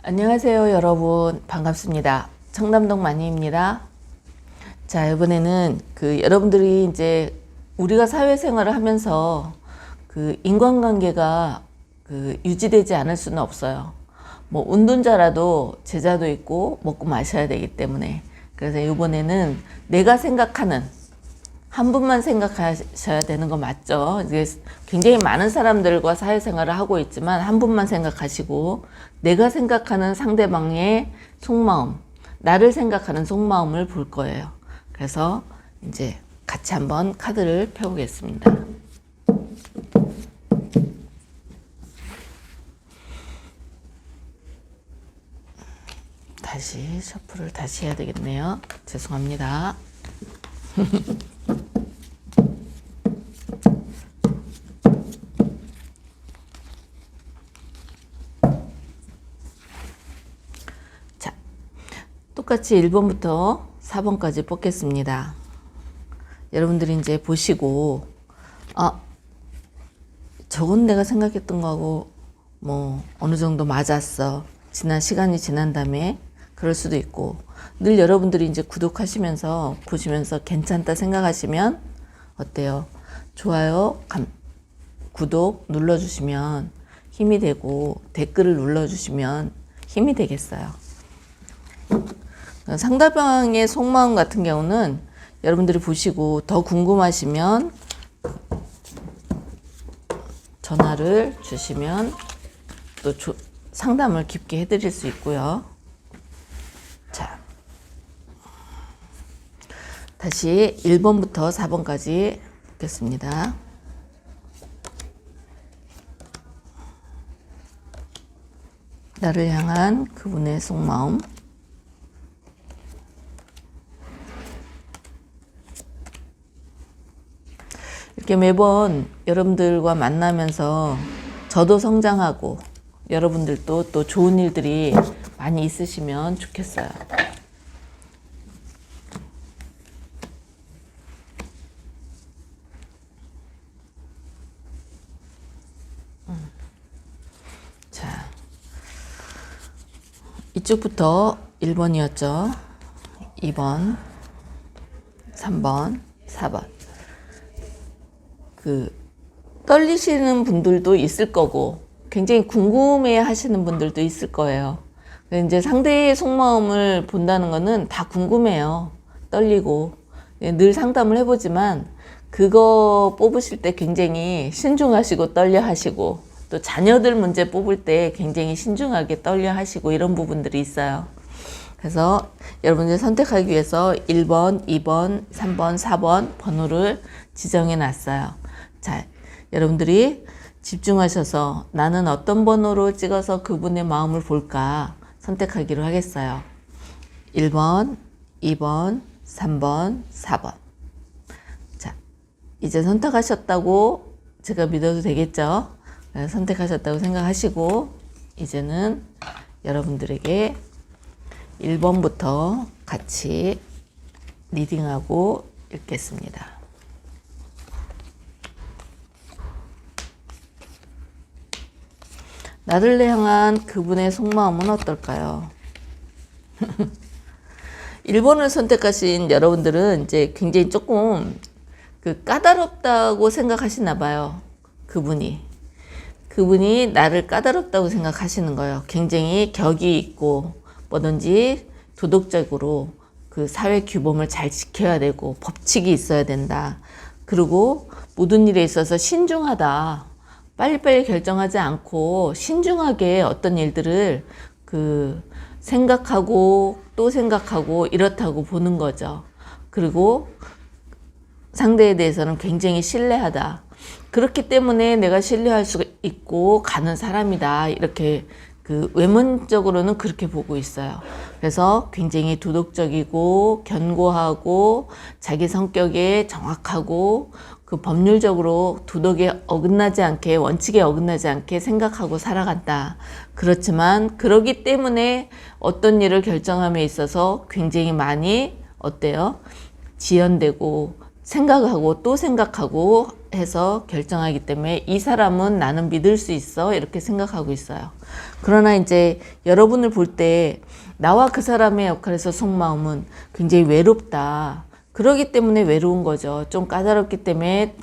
안녕하세요 여러분, 반갑습니다. 청담동 마니입니다. 자, 이번에는 여러분들이 이제 우리가 사회생활을 하면서 인간관계가 유지되지 않을 수는 없어요. 뭐 운동자라도 제자도 있고 먹고 마셔야 되기 때문에, 그래서 이번에는 내가 생각하는 한 분만 생각하셔야 되는 거 맞죠? 이게 굉장히 많은 사람들과 사회생활을 하고 있지만 한 분만 생각하시고, 내가 생각하는 상대방의 속마음, 나를 생각하는 속마음을 볼 거예요. 그래서 이제 같이 한번 카드를 펴보겠습니다. 다시 셔플을 다시 해야 되겠네요. 죄송합니다. 자, 똑같이 1번부터 4번까지 뽑겠습니다. 여러분들이 이제 보시고, 저건 내가 생각했던 거하고 뭐 어느 정도 맞았어. 시간이 지난 다음에 그럴 수도 있고, 늘 여러분들이 이제 구독하시면서 보시면서 괜찮다 생각하시면 어때요? 좋아요, 구독 눌러주시면 힘이 되고, 댓글을 눌러주시면 힘이 되겠어요. 상대방의 속마음 같은 경우는 여러분들이 보시고 더 궁금하시면 전화를 주시면 또 상담을 깊게 해드릴 수 있고요. 자, 다시 1번부터 4번까지 보겠습니다. 나를 향한 그분의 속마음. 이렇게 매번 여러분들과 만나면서 저도 성장하고 여러분들도 또 좋은 일들이 많이 있으시면 좋겠어요. 자, 이쪽부터 1번이었죠. 2번, 3번, 4번. 떨리시는 분들도 있을 거고, 굉장히 궁금해 하시는 분들도 있을 거예요. 이제 상대의 속마음을 본다는 거는 다 궁금해요. 떨리고. 늘 상담을 해보지만, 그거 뽑으실 때 굉장히 신중하시고 떨려 하시고, 또 자녀들 문제 뽑을 때 굉장히 신중하게 떨려 하시고, 이런 부분들이 있어요. 그래서 여러분들 선택하기 위해서 1번, 2번, 3번, 4번 번호를 지정해 놨어요. 자, 여러분들이 집중하셔서 나는 어떤 번호로 찍어서 그분의 마음을 볼까 선택하기로 하겠어요. 1번, 2번, 3번, 4번. 자, 이제 선택하셨다고 제가 믿어도 되겠죠? 선택하셨다고 생각하시고, 이제는 여러분들에게 1번부터 같이 리딩하고 읽겠습니다. 나를 향한 그분의 속마음은 어떨까요? 1번을 선택하신 여러분들은 이제 굉장히 조금 까다롭다고 생각하시나 봐요. 그분이 나를 까다롭다고 생각하시는 거예요. 굉장히 격이 있고 뭐든지 도덕적으로 사회 규범을 잘 지켜야 되고 법칙이 있어야 된다. 그리고 모든 일에 있어서 신중하다. 빨리빨리 결정하지 않고 신중하게 어떤 일들을 생각하고 또 생각하고 이렇다고 보는 거죠. 그리고 상대에 대해서는 굉장히 신뢰하다. 그렇기 때문에 내가 신뢰할 수 있고 가는 사람이다. 이렇게 외면적으로는 그렇게 보고 있어요. 그래서 굉장히 도덕적이고 견고하고 자기 성격에 정확하고 법률적으로 도덕에 어긋나지 않게, 원칙에 어긋나지 않게 생각하고 살아간다. 그렇지만 그러기 때문에 어떤 일을 결정함에 있어서 굉장히 많이 어때요? 지연되고 생각하고 또 생각하고 해서 결정하기 때문에 이 사람은 나는 믿을 수 있어 이렇게 생각하고 있어요. 그러나 이제 여러분을 볼 때 나와 그 사람의 역할에서 속마음은 굉장히 외롭다. 그러기 때문에 외로운 거죠. 좀 까다롭기 때문에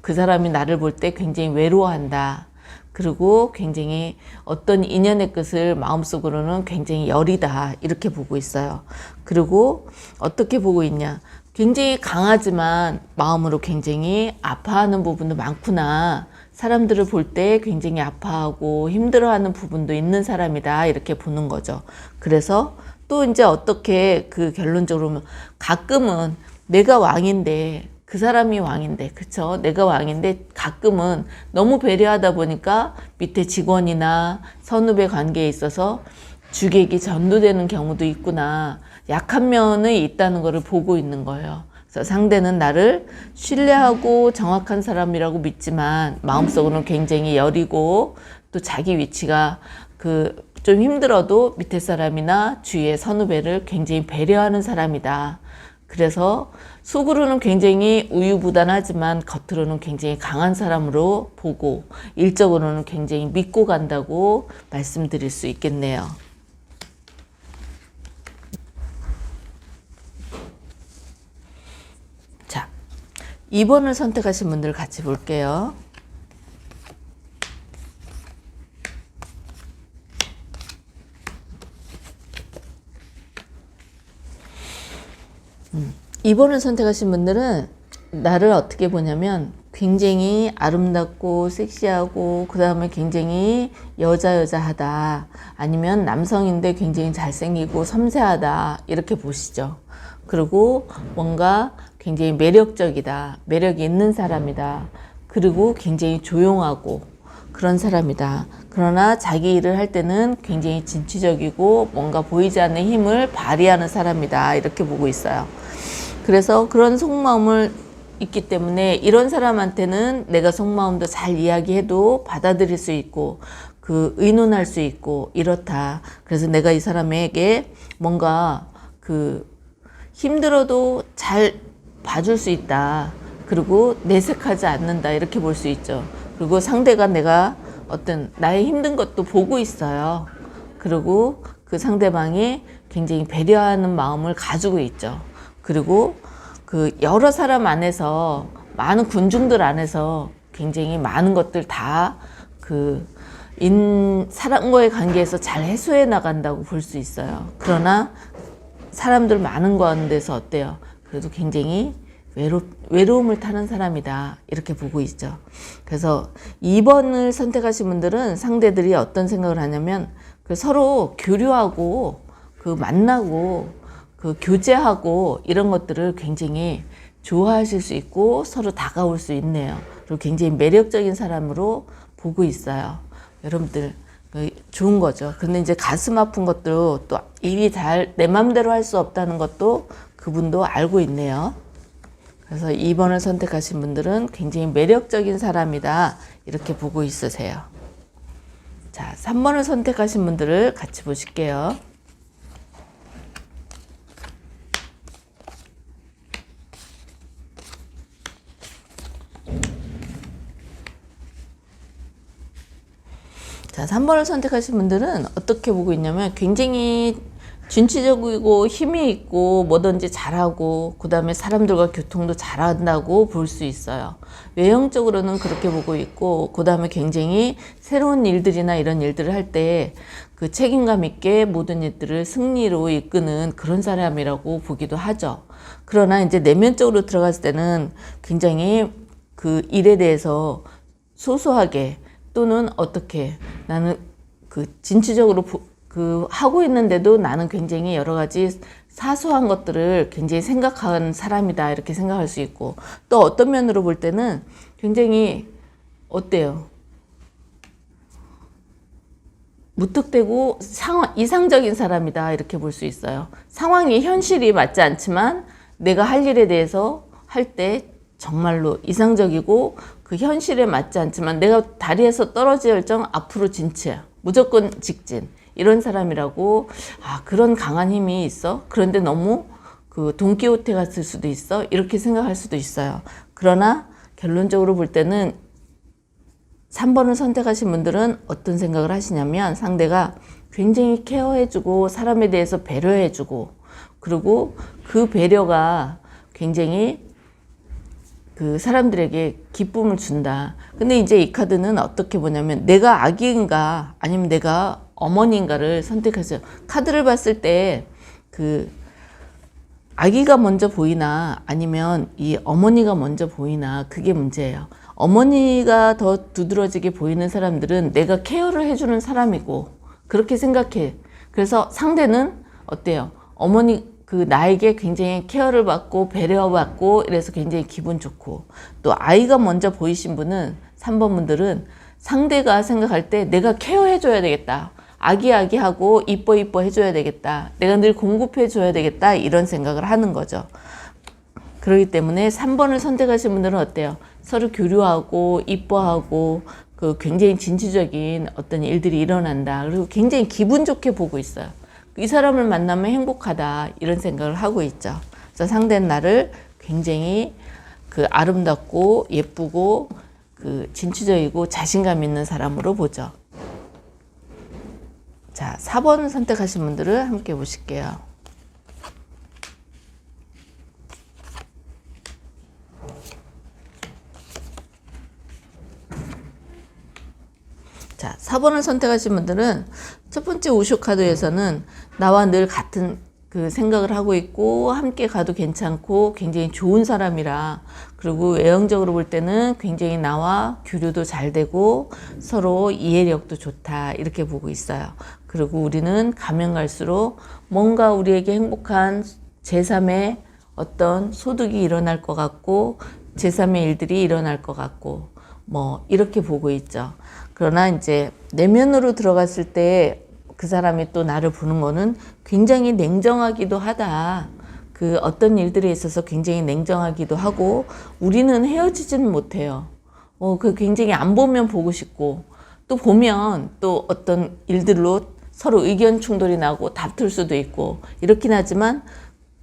그 사람이 나를 볼 때 굉장히 외로워한다. 그리고 굉장히 어떤 인연의 끝을 마음속으로는 굉장히 여리다. 이렇게 보고 있어요. 그리고 어떻게 보고 있냐. 굉장히 강하지만 마음으로 굉장히 아파하는 부분도 많구나. 사람들을 볼 때 굉장히 아파하고 힘들어하는 부분도 있는 사람이다. 이렇게 보는 거죠. 그래서 또 이제 어떻게 그 결론적으로 가끔은 내가 왕인데 그 사람이 왕인데, 그쵸? 내가 왕인데 가끔은 너무 배려하다 보니까 밑에 직원이나 선후배 관계에 있어서 주객이 전도되는 경우도 있구나. 약한 면이 있다는 것을 보고 있는 거예요. 그래서 상대는 나를 신뢰하고 정확한 사람이라고 믿지만 마음속으로는 굉장히 여리고 또 자기 위치가 좀 힘들어도 밑에 사람이나 주위의 선후배를 굉장히 배려하는 사람이다. 그래서 속으로는 굉장히 우유부단하지만 겉으로는 굉장히 강한 사람으로 보고 일적으로는 굉장히 믿고 간다고 말씀드릴 수 있겠네요. 자, 2번을 선택하신 분들 같이 볼게요. 이번을 선택하신 분들은 나를 어떻게 보냐면 굉장히 아름답고 섹시하고 그 다음에 굉장히 여자하다 아니면 남성인데 굉장히 잘생기고 섬세하다 이렇게 보시죠. 그리고 뭔가 굉장히 매력적이다. 매력이 있는 사람이다. 그리고 굉장히 조용하고 그런 사람이다. 그러나 자기 일을 할 때는 굉장히 진취적이고 뭔가 보이지 않는 힘을 발휘하는 사람이다. 이렇게 보고 있어요. 그래서 그런 속마음을 있기 때문에 이런 사람한테는 내가 속마음도 잘 이야기해도 받아들일 수 있고 의논할 수 있고 이렇다. 그래서 내가 이 사람에게 뭔가 힘들어도 잘 봐줄 수 있다. 그리고 내색하지 않는다. 이렇게 볼 수 있죠. 그리고 상대가 내가 어떤 나의 힘든 것도 보고 있어요. 그리고 그 상대방이 굉장히 배려하는 마음을 가지고 있죠. 그리고 여러 사람 안에서 많은 군중들 안에서 굉장히 많은 것들 다 사람과의 관계에서 잘 해소해 나간다고 볼 수 있어요. 그러나 사람들 많은 가운데서 어때요? 그래도 굉장히 외로움을 타는 사람이다. 이렇게 보고 있죠. 그래서 2번을 선택하신 분들은 상대들이 어떤 생각을 하냐면 서로 교류하고 만나고 교제하고 이런 것들을 굉장히 좋아하실 수 있고 서로 다가올 수 있네요. 그리고 굉장히 매력적인 사람으로 보고 있어요. 여러분들 좋은 거죠. 근데 이제 가슴 아픈 것도 또 일이 잘 내 맘대로 할 수 없다는 것도 그분도 알고 있네요. 그래서 2번을 선택하신 분들은 굉장히 매력적인 사람이다. 이렇게 보고 있으세요. 자, 3번을 선택하신 분들을 같이 보실게요. 자, 3번을 선택하신 분들은 어떻게 보고 있냐면 굉장히 진취적이고 힘이 있고 뭐든지 잘하고 그 다음에 사람들과 교통도 잘한다고 볼 수 있어요. 외형적으로는 그렇게 보고 있고 그 다음에 굉장히 새로운 일들이나 이런 일들을 할 때 책임감 있게 모든 일들을 승리로 이끄는 그런 사람이라고 보기도 하죠. 그러나 이제 내면적으로 들어갔을 때는 굉장히 일에 대해서 소소하게 또는 어떻게 나는 진취적으로 하고 있는데도 나는 굉장히 여러 가지 사소한 것들을 굉장히 생각하는 사람이다. 이렇게 생각할 수 있고 또 어떤 면으로 볼 때는 굉장히 어때요? 무턱대고 이상적인 사람이다. 이렇게 볼 수 있어요. 상황이 현실이 맞지 않지만 내가 할 일에 대해서 할 때 정말로 이상적이고 현실에 맞지 않지만 내가 다리에서 떨어질 정 앞으로 진치야. 무조건 직진. 이런 사람이라고 그런 강한 힘이 있어. 그런데 너무 그 돈키호테 같을 수도 있어. 이렇게 생각할 수도 있어요. 그러나 결론적으로 볼 때는 3번을 선택하신 분들은 어떤 생각을 하시냐면 상대가 굉장히 케어해주고 사람에 대해서 배려해주고 그리고 그 배려가 굉장히 그 사람들에게 기쁨을 준다. 근데 이제 이 카드는 어떻게 보냐면 내가 아기인가 아니면 내가 어머니인가를 선택하세요. 카드를 봤을 때 그 아기가 먼저 보이나 아니면 이 어머니가 먼저 보이나 그게 문제예요. 어머니가 더 두드러지게 보이는 사람들은 내가 케어를 해주는 사람이고 그렇게 생각해. 그래서 상대는 어때요? 어머니 그 나에게 굉장히 케어를 받고 배려받고 이래서 굉장히 기분 좋고 또 아이가 먼저 보이신 분은 3번 분들은 상대가 생각할 때 내가 케어해줘야 되겠다. 아기아기하고 이뻐 해줘야 되겠다. 내가 늘 공급해줘야 되겠다. 이런 생각을 하는 거죠. 그렇기 때문에 3번을 선택하신 분들은 어때요? 서로 교류하고 이뻐하고 그 굉장히 진취적인 어떤 일들이 일어난다. 그리고 굉장히 기분 좋게 보고 있어요. 이 사람을 만나면 행복하다. 이런 생각을 하고 있죠. 그래서 상대는 나를 굉장히 그 아름답고 예쁘고 그 진취적이고 자신감 있는 사람으로 보죠. 자, 4번 선택하신 분들을 함께 보실게요. 자, 4번을 선택하신 분들은 첫 번째 우쇼 카드에서는 나와 늘 같은 그 생각을 하고 있고 함께 가도 괜찮고 굉장히 좋은 사람이라 그리고 외형적으로 볼 때는 굉장히 나와 교류도 잘 되고 서로 이해력도 좋다 이렇게 보고 있어요. 그리고 우리는 가면 갈수록 뭔가 우리에게 행복한 제3의 어떤 소득이 일어날 것 같고 제3의 일들이 일어날 것 같고 뭐 이렇게 보고 있죠. 그러나 이제 내면으로 들어갔을 때 그 사람이 또 나를 보는 거는 굉장히 냉정하기도 하다. 그 어떤 일들에 있어서 굉장히 냉정하기도 하고 우리는 헤어지지는 못해요. 그 굉장히 안 보면 보고 싶고 또 보면 또 어떤 일들로 서로 의견 충돌이 나고 다툴 수도 있고 이렇긴 하지만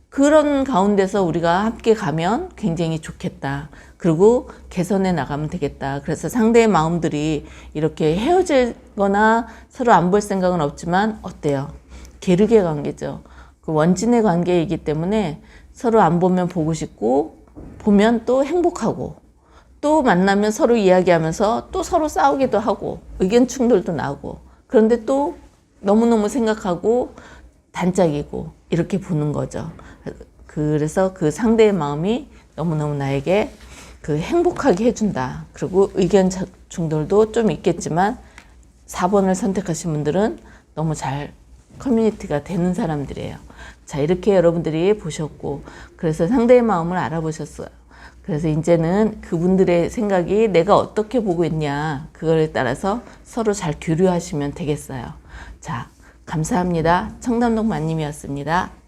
그런 가운데서 우리가 함께 가면 굉장히 좋겠다. 그리고 개선해 나가면 되겠다. 그래서 상대의 마음들이 이렇게 헤어지거나 서로 안 볼 생각은 없지만 어때요? 계륵의 관계죠. 그 원진의 관계이기 때문에 서로 안 보면 보고 싶고 보면 또 행복하고 또 만나면 서로 이야기하면서 또 서로 싸우기도 하고 의견 충돌도 나고 그런데 또 너무너무 생각하고 단짝이고 이렇게 보는 거죠. 그래서 그 상대의 마음이 너무너무 나에게 그 행복하게 해준다. 그리고 의견 충돌도 좀 있겠지만 4번을 선택하신 분들은 너무 잘 커뮤니티가 되는 사람들이에요. 자, 이렇게 여러분들이 보셨고 그래서 상대의 마음을 알아보셨어요. 그래서 이제는 그분들의 생각이 내가 어떻게 보고 있냐 그거에 따라서 서로 잘 교류하시면 되겠어요. 자, 감사합니다. 청담동 마님이었습니다.